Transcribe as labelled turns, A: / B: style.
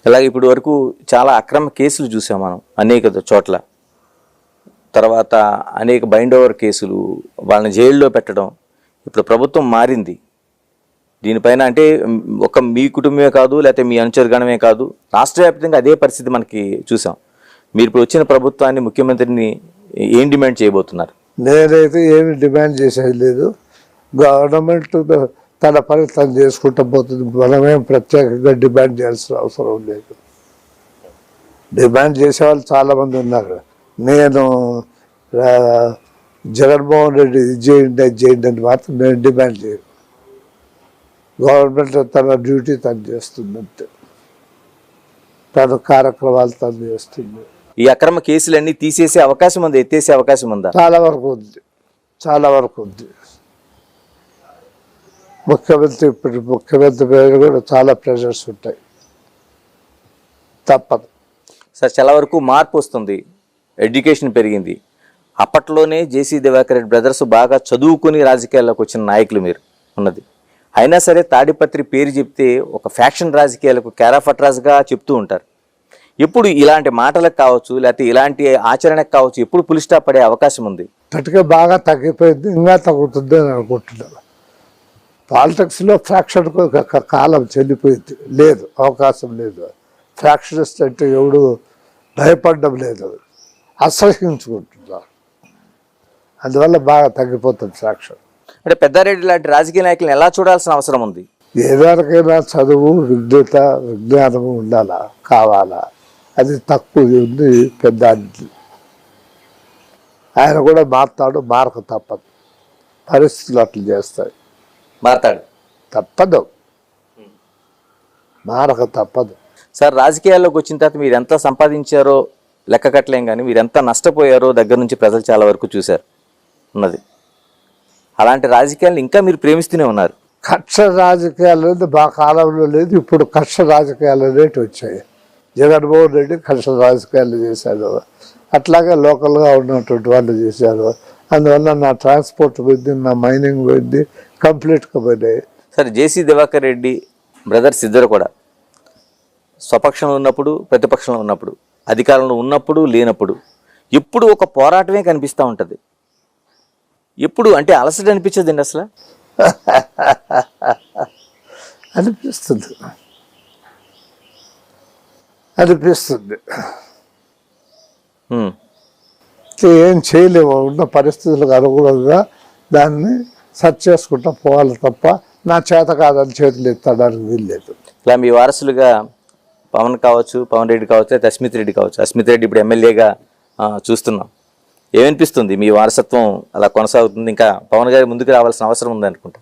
A: అలాగే ఇప్పటి వరకు చాలా అక్రమ కేసులు చూసాం మనం అనేక చోట్ల. తర్వాత అనేక బైండ్ ఓవర్ కేసులు, వాళ్ళని జైల్లో పెట్టడం. ఇప్పుడు ప్రభుత్వం మారింది. దీనిపైన అంటే ఒక మీ కుటుంబమే కాదు, లేకపోతే మీ అనుచరగణమే కాదు, రాష్ట్ర వ్యాప్తంగా అదే పరిస్థితి మనకి చూసాం. మీరు ఇప్పుడు వచ్చిన ప్రభుత్వాన్ని, ముఖ్యమంత్రిని ఏం డిమాండ్ చేయబోతున్నారు?
B: నేనైతే ఏమి డిమాండ్ చేసేది లేదు. గవర్నమెంట్ తన పని తను చేసుకుంటూ పోతుంది. మనమేం ప్రత్యేకంగా డిమాండ్ చేయాల్సిన అవసరం లేదు. డిమాండ్ చేసేవాళ్ళు చాలామంది ఉన్నారు. నేను జగన్మోహన్ రెడ్డి ఇది చేయండి అని మాత్రం నేను డిమాండ్ చేయను. గవర్నమెంట్ తన డ్యూటీ తను చేస్తుందంటే, తన కార్యక్రమాలు తను చేస్తుంది.
A: ఈ అక్రమ కేసులన్నీ తీసేసే అవకాశం ఉంది, ఎత్తేసే అవకాశం ఉందా?
B: చాలా వరకు ఉంది, చాలా వరకు ఉంది. ముఖ్యమంత్రి పేరు కూడా చాలా ప్రెషర్స్ ఉంటాయి, తప్పదు.
A: సార్, చాలా వరకు మార్పు వస్తుంది, ఎడ్యుకేషన్ పెరిగింది. అప్పట్లోనే జేసీ దివాకర్ రెడ్డి బ్రదర్స్ బాగా చదువుకుని రాజకీయాల్లోకి వచ్చిన నాయకులు మీరు ఉన్నది. అయినా సరే తాడిపత్రి పేరు చెప్తే ఒక ఫ్యాక్షన్ రాజకీయాలకు కేరాఫట్రాజ్గా చెప్తూ ఉంటారు. ఎప్పుడు ఇలాంటి మాటలకు కావచ్చు, లేకపోతే ఇలాంటి ఆచరణకు కావచ్చు, ఎప్పుడు పులి స్టాప్ పడే అవకాశం ఉంది?
B: ఇప్పటికే బాగా తగ్గిపోయింది, ఇంకా తగ్గుతుంది అని అనుకుంటున్నాను. పాలిటిక్స్లో ఫ్రాక్షన్కు కాలం చెల్లిపోయింది, లేదు, అవకాశం లేదు. ఫ్రాక్షనిస్ట్ అంటే ఎవడు భయపడడం లేదు, అసహించుకుంటున్నారు. అందువల్ల బాగా తగ్గిపోతుంది ఫ్రాక్షన్.
A: అంటే పెద్దారెడ్డి లాంటి రాజకీయ నాయకులను ఎలా చూడాల్సిన అవసరం ఉంది?
B: ఏదానికైనా చదువు, విజ్ఞానము ఉండాలా, కావాలా. అది తక్కువ ఉంది పెద్దారెడ్డి. ఆయన కూడా మారతాడు, మారక తప్పదు. పరిస్థితులు అట్లా చేస్తాయి,
A: మారతాడు,
B: తప్పదు, మారక తప్పదు.
A: సార్, రాజకీయాల్లోకి వచ్చిన తర్వాత మీరు ఎంత సంపాదించారో లెక్క కట్టలేం, కానీ మీరు ఎంత నష్టపోయారో దగ్గర నుంచి ప్రజలు చాలా వరకు చూశారు ఉన్నది. అలాంటి రాజకీయాలను ఇంకా మీరు ప్రేమిస్తూనే ఉన్నారు.
B: కక్ష రాజకీయాలు అనేది మా కాలంలో లేదు. ఇప్పుడు కక్ష రాజకీయాలు అనేవి వచ్చాయి. జగన్మోహన్ రెడ్డి కక్ష రాజకీయాలు చేశారు, అట్లాగే లోకల్గా ఉన్నటువంటి వాళ్ళు చేశారు. అందువల్ల నా ట్రాన్స్పోర్ట్ పోయింది, నా మైనింగ్ పోయింది, కంప్లీట్గా పోయినాయి.
A: సార్, జేసీ దివాకర్ రెడ్డి బ్రదర్స్ ఇద్దరు కూడా స్వపక్షంలో ఉన్నప్పుడు, ప్రతిపక్షంలో ఉన్నప్పుడు, అధికారంలో ఉన్నప్పుడు, లేనప్పుడు ఎప్పుడు ఒక పోరాటమే కనిపిస్తూ ఉంటుంది. ఎప్పుడు అంటే అలసట అనిపించదండి అసలు?
B: అనిపిస్తుంది, అనిపిస్తుంది. ఏం చేయలేము, ఉన్న పరిస్థితులకు అనుగుణంగా దాన్ని సర్చ్ చేసుకుంటా పోవాలి తప్ప నా చేత కాదని చేతులు ఎత్తడానికి వీల్లేదు.
A: ఇలా మీ వారసులుగా పవన్ కావచ్చు, పవన్ రెడ్డి కావచ్చు, లేదా అస్మిత్ రెడ్డి కావచ్చు. అస్మిత్ రెడ్డి ఇప్పుడు ఎమ్మెల్యేగా చూస్తున్నాం. ఏమనిపిస్తుంది? మీ వారసత్వం అలా కొనసాగుతుంది, ఇంకా పవన్ గారి ముందుకు రావాల్సిన అవసరం ఉందనుకుంటా.